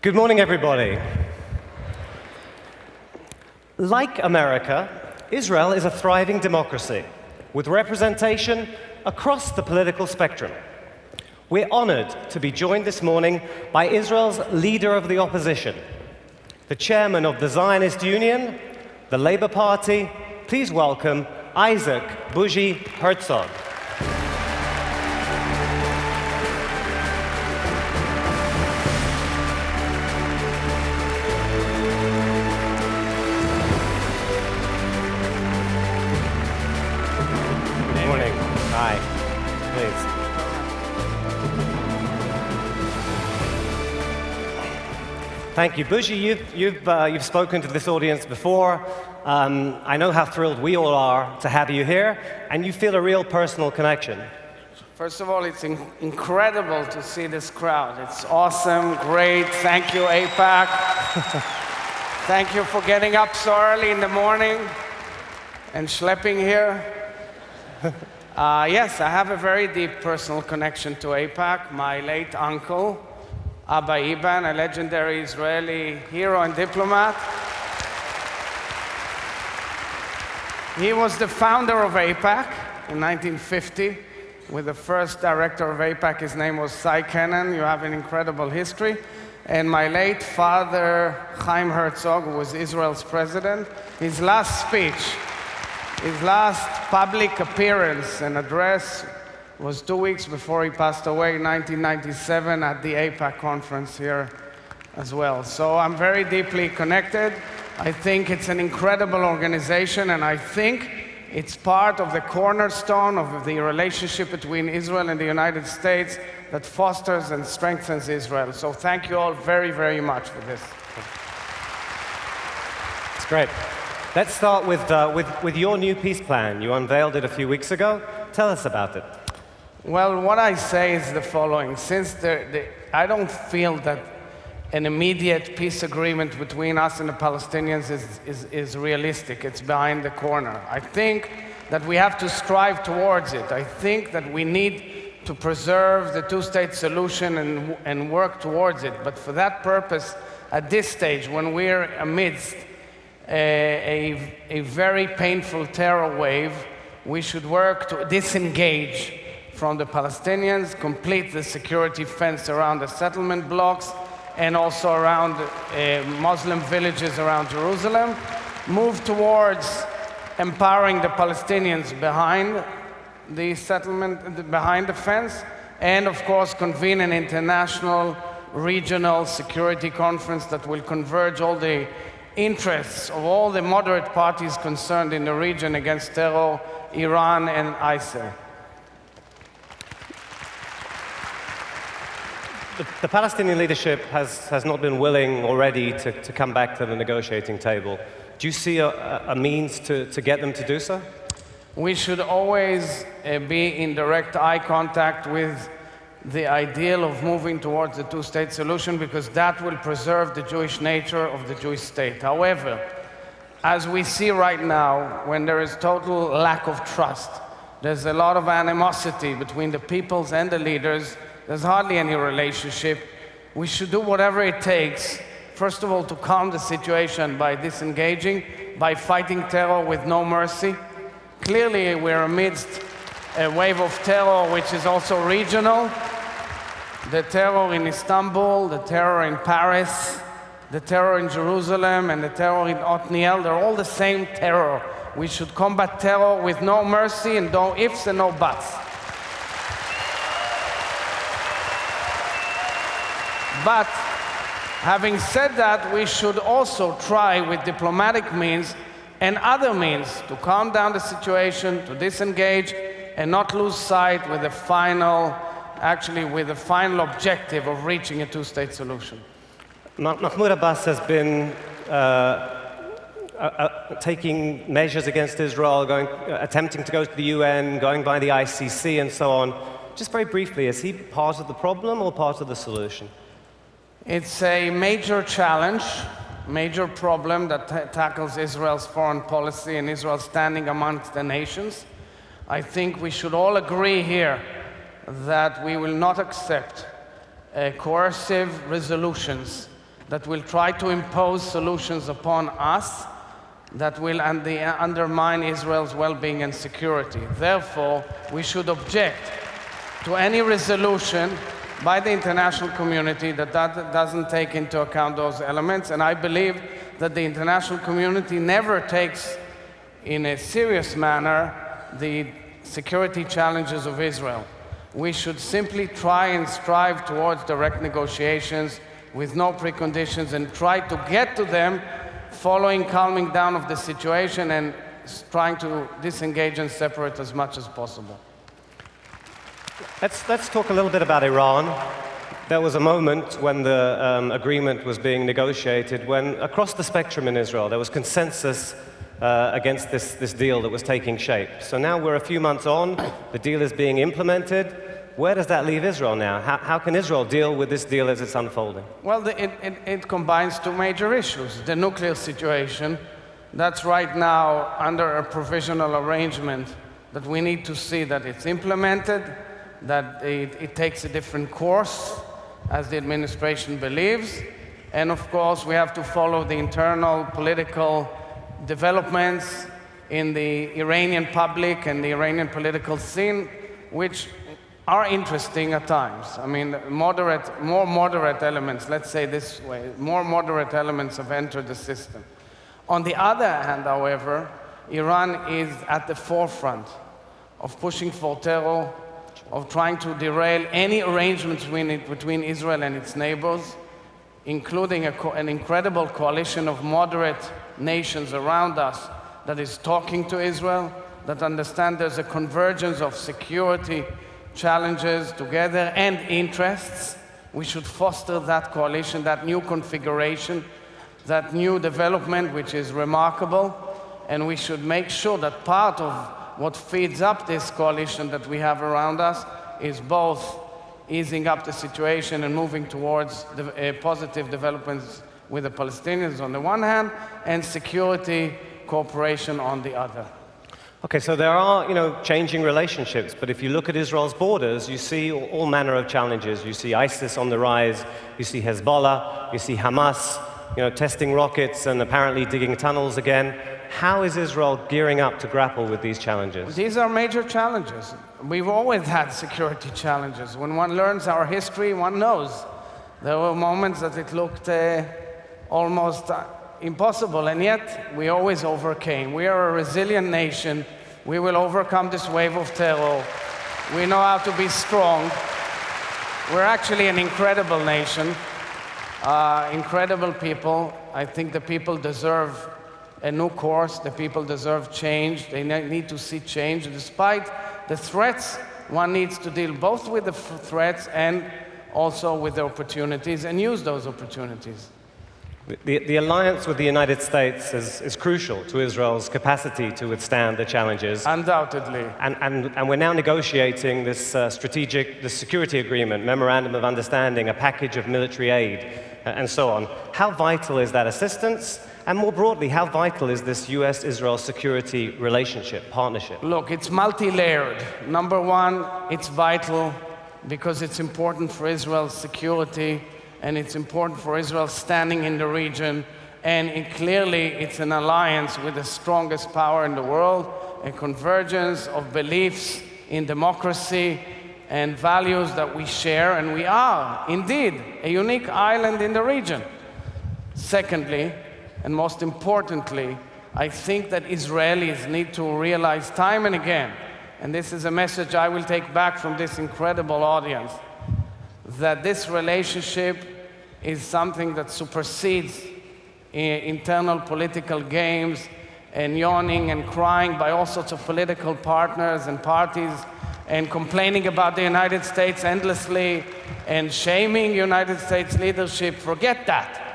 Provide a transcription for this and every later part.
Good morning, everybody. Like America, Israel is a thriving democracy with representation across the political spectrum. We're honored to be joined this morning by Israel's leader of the opposition, the chairman of the Zionist Union, the Labour Party. Please welcome Isaac Bougie Herzog. Thank you. Bougie, you've spoken to this audience before. I know how thrilled we all are to have you here, and you feel a real personal connection. First of all, it's incredible to see this crowd. It's awesome, great. Thank you, AIPAC. Thank you for getting up so early in the morning and schlepping here. Yes, I have a very deep personal connection to AIPAC. My late uncle, Abba Iban, a legendary Israeli hero and diplomat. He was the founder of AIPAC in 1950, with the first director of AIPAC. His name was Cy Kennan. You have an incredible history. And my late father, Chaim Herzog, who was Israel's president, his last speech, his last public appearance and address was 2 weeks before he passed away in 1997 at the AIPAC conference here as well. So I'm very deeply connected. I think it's an incredible organization, and I think it's part of the cornerstone of the relationship between Israel and the United States that fosters and strengthens Israel. So thank you all very, very much for this. It's great. Let's start with your new peace plan. You unveiled it a few weeks ago. Tell us about it. Well, what I say is the following. Since I don't feel that an immediate peace agreement between us and the Palestinians is realistic. It's behind the corner. I think that we have to strive towards it. I think that we need to preserve the two-state solution and work towards it. But for that purpose, at this stage, when we're amidst a very painful terror wave, we should work to disengage from the Palestinians, complete the security fence around the settlement blocks and also around Muslim villages around Jerusalem, move towards empowering the Palestinians behind the settlement, behind the fence, and of course convene an international regional security conference that will converge all the interests of all the moderate parties concerned in the region against terror, Iran and ISIL. The Palestinian leadership has not been willing already to come back to the negotiating table. Do you see a means to get them to do so? We should always be in direct eye contact with the ideal of moving towards the two-state solution, because that will preserve the Jewish nature of the Jewish state. However, as we see right now, when there is total lack of trust, there's a lot of animosity between the peoples and the leaders. There's hardly any relationship. We should do whatever it takes, first of all, to calm the situation by disengaging, by fighting terror with no mercy. Clearly, we're amidst a wave of terror which is also regional. The terror in Istanbul, the terror in Paris, the terror in Jerusalem, and the terror in Othniel, they're all the same terror. We should combat terror with no mercy and no ifs and no buts. But having said that, we should also try with diplomatic means and other means to calm down the situation, to disengage, and not lose sight with the final objective of reaching a two-state solution. Mahmoud Abbas has been taking measures against Israel, attempting to go to the UN, going by the ICC, and so on. Just very briefly, is he part of the problem or part of the solution? It's a major challenge, major problem that tackles Israel's foreign policy and Israel's standing amongst the nations. I think we should all agree here that we will not accept coercive resolutions that will try to impose solutions upon us that will undermine Israel's well-being and security. Therefore, we should object to any resolution by the international community that doesn't take into account those elements. And I believe that the international community never takes in a serious manner the security challenges of Israel. We should simply try and strive towards direct negotiations with no preconditions and try to get to them following calming down of the situation and trying to disengage and separate as much as possible. Let's talk a little bit about Iran. There was a moment when the agreement was being negotiated when across the spectrum in Israel there was consensus against this deal that was taking shape. So now we're a few months on, the deal is being implemented. Where does that leave Israel now? How can Israel deal with this deal as it's unfolding? Well, it combines two major issues. The nuclear situation, that's right now under a provisional arrangement that we need to see that it's implemented, that it takes a different course, as the administration believes. And of course, we have to follow the internal political developments in the Iranian public and the Iranian political scene, which are interesting at times. I mean, more moderate elements, let's say this way, more moderate elements have entered the system. On the other hand, however, Iran is at the forefront of pushing for terror, of trying to derail any arrangements between Israel and its neighbors, including an incredible coalition of moderate nations around us that is talking to Israel, that understand there's a convergence of security challenges together and interests. We should foster that coalition, that new configuration, that new development, which is remarkable, and we should make sure that part of what feeds up this coalition that we have around us is both easing up the situation and moving towards positive developments with the Palestinians on the one hand, and security cooperation on the other. Okay, so there are, changing relationships, but if you look at Israel's borders, you see all manner of challenges. You see ISIS on the rise, you see Hezbollah, you see Hamas, testing rockets and apparently digging tunnels again. How is Israel gearing up to grapple with these challenges? These are major challenges. We've always had security challenges. When one learns our history, one knows there were moments that it looked almost impossible, and yet we always overcame. We are a resilient nation. We will overcome this wave of terror. We know how to be strong. We're actually an incredible nation, incredible people. I think the people deserve a new course. The people deserve change. They need to see change. Despite the threats, one needs to deal both with the threats and also with the opportunities and use those opportunities. The alliance with the United States is crucial to Israel's capacity to withstand the challenges. Undoubtedly. And we're now negotiating this security agreement, memorandum of understanding, a package of military aid, and so on. How vital is that assistance? And more broadly, how vital is this US-Israel security relationship, partnership? Look, it's multi-layered. Number one, it's vital because it's important for Israel's security, and it's important for Israel standing in the region, and clearly it's an alliance with the strongest power in the world, a convergence of beliefs in democracy and values that we share, and we are indeed a unique island in the region. Secondly, and most importantly, I think that Israelis need to realize time and again, and this is a message I will take back from this incredible audience, that this relationship is something that supersedes internal political games and yawning and crying by all sorts of political partners and parties and complaining about the United States endlessly and shaming United States leadership. Forget that.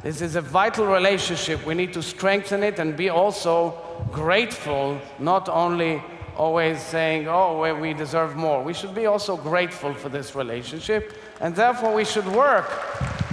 This is a vital relationship. We need to strengthen it and be also grateful, not only always saying, oh, we deserve more. We should be also grateful for this relationship, and therefore we should work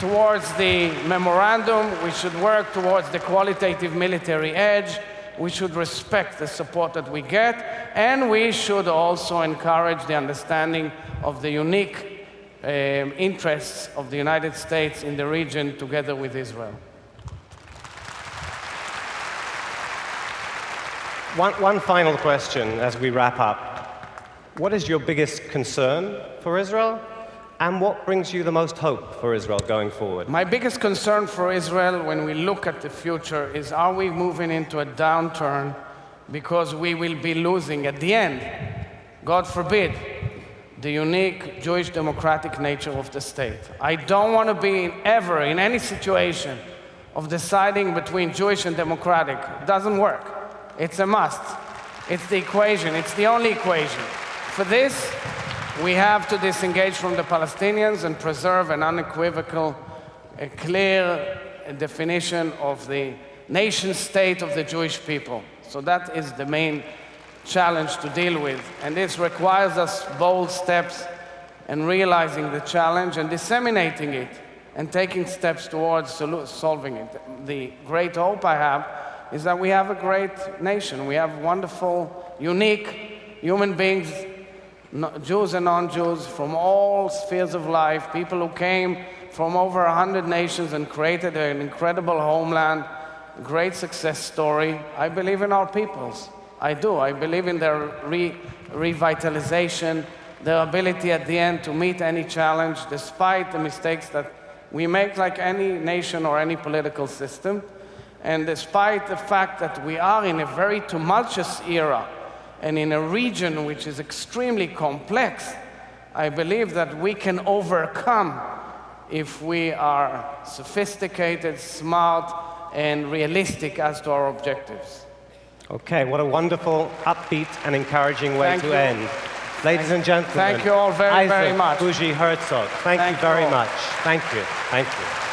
towards the memorandum, we should work towards the qualitative military edge, we should respect the support that we get, and we should also encourage the understanding of the unique interests of the United States in the region together with Israel. One final question as we wrap up. What is your biggest concern for Israel, and what brings you the most hope for Israel going forward? My biggest concern for Israel when we look at the future is, are we moving into a downturn because we will be losing at the end, God forbid, the unique Jewish democratic nature of the state. I don't want to be ever in any situation of deciding between Jewish and democratic. It doesn't work. It's a must. It's the equation. It's the only equation. For this, we have to disengage from the Palestinians and preserve an unequivocal, a clear definition of the nation state of the Jewish people. So that is the main challenge to deal with. And this requires us bold steps in realizing the challenge and disseminating it and taking steps towards solving it. The great hope I have is that we have a great nation. We have wonderful, unique human beings, Jews and non-Jews, from all spheres of life, people who came from over 100 nations and created an incredible homeland, great success story. I believe in our peoples. I do. I believe in their revitalization, their ability at the end to meet any challenge, despite the mistakes that we make, like any nation or any political system. And despite the fact that we are in a very tumultuous era and in a region which is extremely complex, I believe that we can overcome if we are sophisticated, smart, and realistic as to our objectives. Okay, what a wonderful, upbeat, and encouraging way to end. Ladies and gentlemen, thank you all very, very much. Bougie, Herzog, thank you very much. Thank you. Thank you.